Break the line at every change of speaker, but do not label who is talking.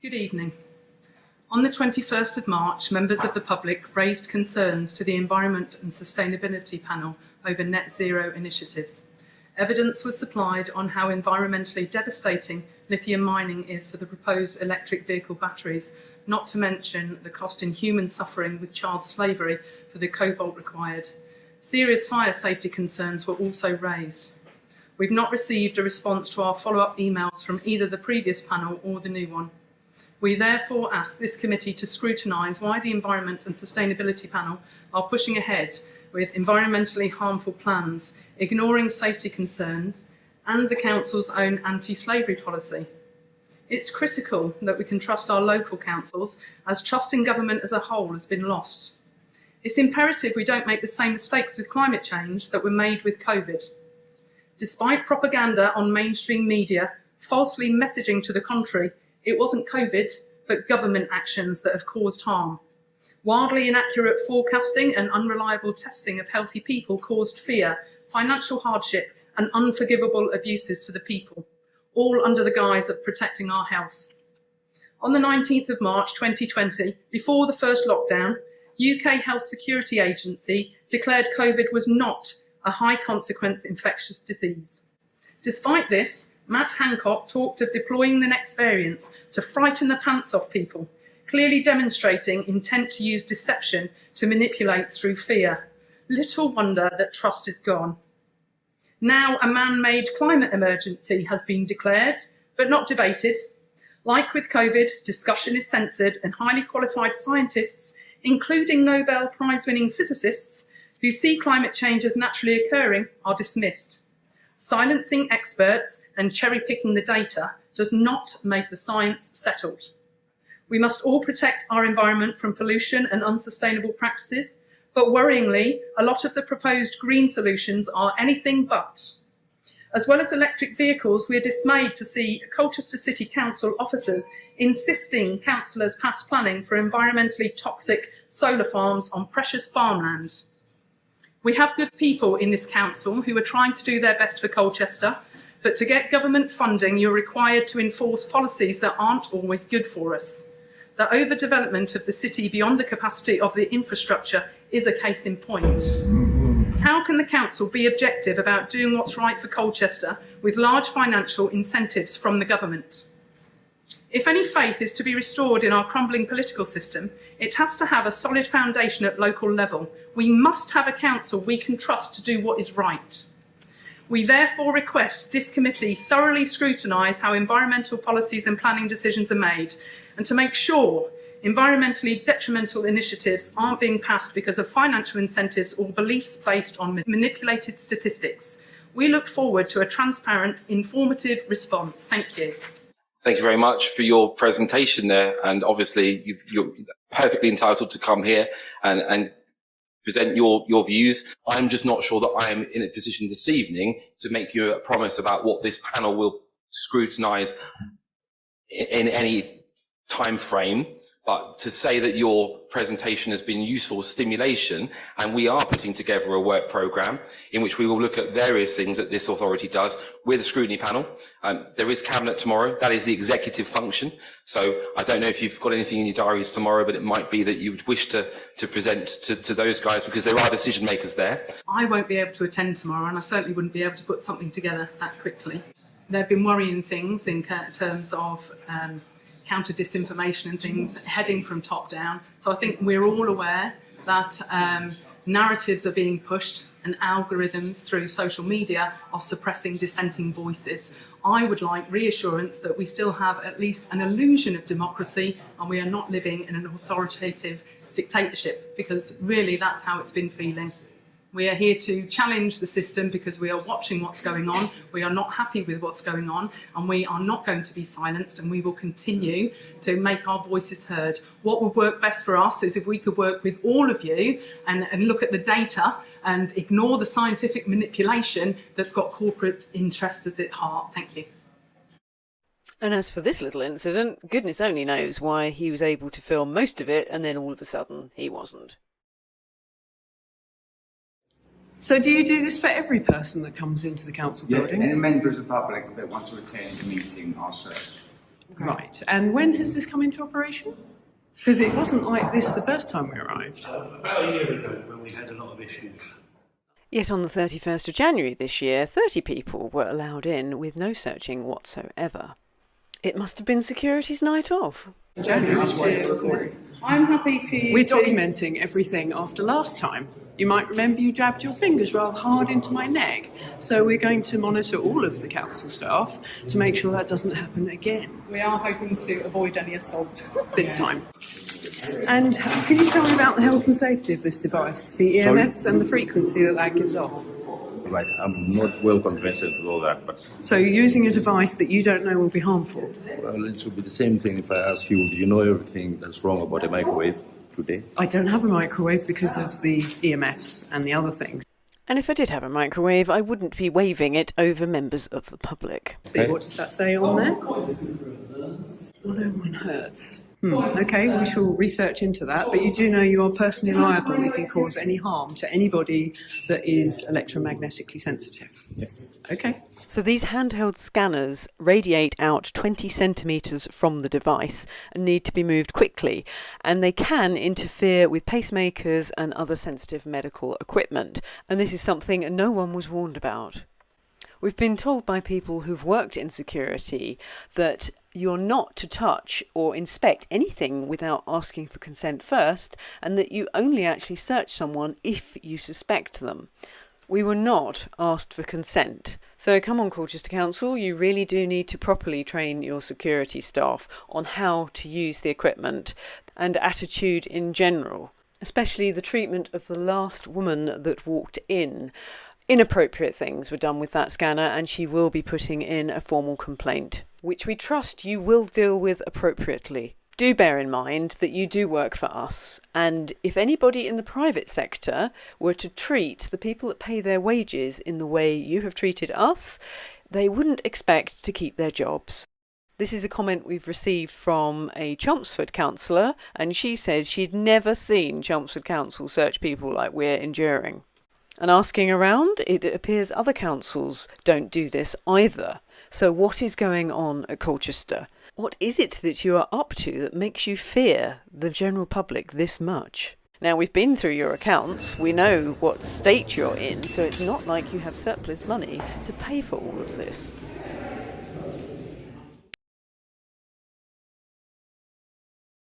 Good evening. On the 21st of March, members of the public raised concerns to the Environment and Sustainability Panel over net zero initiatives. Evidence was supplied on how environmentally devastating lithium mining is for the proposed electric vehicle batteries, not to mention the cost in human suffering with child slavery for the cobalt required. Serious fire safety concerns were also raised. We've not received a response to our follow-up emails from either the previous panel or the new one. We therefore ask this committee to scrutinise why the Environment and Sustainability Panel are pushing ahead with environmentally harmful plans, ignoring safety concerns and the Council's own anti-slavery policy. It's critical that we can trust our local councils, as trust in government as a whole has been lost. It's imperative we don't make the same mistakes with climate change that were made with COVID. Despite propaganda on mainstream media falsely messaging to the contrary, it wasn't COVID, but government actions that have caused harm. Wildly inaccurate forecasting and unreliable testing of healthy people caused fear, financial hardship, and unforgivable abuses to the people, all under the guise of protecting our health. On the 19th of March 2020, before the first lockdown, UK Health Security Agency declared COVID was not a high consequence infectious disease. Despite this, Matt Hancock talked of deploying the next variants to frighten the pants off people, clearly demonstrating intent to use deception to manipulate through fear. Little wonder that trust is gone. Now a man-made climate emergency has been declared, but not debated. Like with COVID, discussion is censored and highly qualified scientists, including Nobel Prize-winning physicists, who see climate change as naturally occurring, are dismissed. Silencing experts and cherry-picking the data does not make the science settled. We must all protect our environment from pollution and unsustainable practices, but worryingly, a lot of the proposed green solutions are anything but. As well as electric vehicles, we are dismayed to see Colchester City Council officers insisting councillors pass planning for environmentally toxic solar farms on precious farmland. We have good people in this council who are trying to do their best for Colchester, but to get government funding, you're required to enforce policies that aren't always good for us. The overdevelopment of the city beyond the capacity of the infrastructure is a case in point. How can the council be objective about doing what's right for Colchester with large financial incentives from the government? If any faith is to be restored in our crumbling political system, it has to have a solid foundation at local level. We must have a council we can trust to do what is right. We therefore request this committee thoroughly scrutinise how environmental policies and planning decisions are made, and to make sure environmentally detrimental initiatives aren't being passed because of financial incentives or beliefs based on manipulated statistics. We look forward to a transparent, informative response. Thank you.
Thank you very much for your presentation there, and obviously you're perfectly entitled to come here and present your views. I'm just not sure that I am in a position this evening to make you a promise about what this panel will scrutinise in any time frame. But to say that your presentation has been useful stimulation, and we are putting together a work programme in which we will look at various things that this authority does with a scrutiny panel. There is Cabinet tomorrow. That is the executive function. So I don't know if you've got anything in your diaries tomorrow, but it might be that you would wish to present to those guys, because there are decision makers there.
I won't be able to attend tomorrow, and I certainly wouldn't be able to put something together that quickly. There have been worrying things in terms of counter disinformation and things heading from top down. So I think we're all aware that narratives are being pushed and algorithms through social media are suppressing dissenting voices. I would like reassurance that we still have at least an illusion of democracy and we are not living in an authoritative dictatorship, because really that's how it's been feeling. We are here to challenge the system because we are watching what's going on, we are not happy with what's going on, and we are not going to be silenced, and we will continue to make our voices heard. What would work best for us is if we could work with all of you and look at the data and ignore the scientific manipulation that's got corporate interests at its heart. Thank you.
And as for this little incident, goodness only knows why he was able to film most of it and then all of a sudden he wasn't.
So do you do this for every person that comes into the council building?
Any members of the public that want to attend a meeting are searched.
Right. And when has this come into operation? Because it wasn't like this the first time we arrived.
About a year ago when we had a lot of issues.
Yet on the 31st of January this year, 30 people were allowed in with no searching whatsoever. It must have been security's night off.
January this year, wasn't it? I'm happy for you
We're
to...
documenting everything after last time. You might remember you jabbed your fingers rather hard into my neck. So we're going to monitor all of the council staff to make sure that doesn't happen again
We are hoping to avoid any assault.
this time. And can you tell me about the health and safety of this device, the EMFs and the frequency that gives off?
Right, I'm not well conversant with all that, but
So you're using a device that you don't know will be harmful?
well, it should be the same thing if I ask you, do you know everything that's wrong about a microwave today?
I don't have a microwave because of the EMFs and the other things.
And if I did have a microwave, I wouldn't be waving it over members of the public.
See, what does that say on there? 101 hertz. Okay, we shall research into that, but you do know you are personally liable if you cause any harm to anybody that is electromagnetically sensitive.
Yeah.
Okay.
So these handheld scanners radiate out 20 centimetres from the device and need to be moved quickly, and they can interfere with pacemakers and other sensitive medical equipment, and this is something no one was warned about. We've been told by people who've worked in security that you're not to touch or inspect anything without asking for consent first, and that you only actually search someone if you suspect them. We were not asked for consent. So come on, Colchester Council, you really do need to properly train your security staff on how to use the equipment and attitude in general, especially the treatment of the last woman that walked in. Inappropriate things were done with that scanner, and she will be putting in a formal complaint, which we trust you will deal with appropriately. Do bear in mind that you do work for us, and if anybody in the private sector were to treat the people that pay their wages in the way you have treated us, they wouldn't expect to keep their jobs. This is a comment we've received from a Chelmsford councillor, and she says she'd never seen Chelmsford Council search people like we're enduring. And asking around, it appears other councils don't do this either. So what is going on at Colchester? What is it that you are up to that makes you fear the general public this much? Now, we've been through your accounts, we know what state you're in, so it's not like you have surplus money to pay for all of this.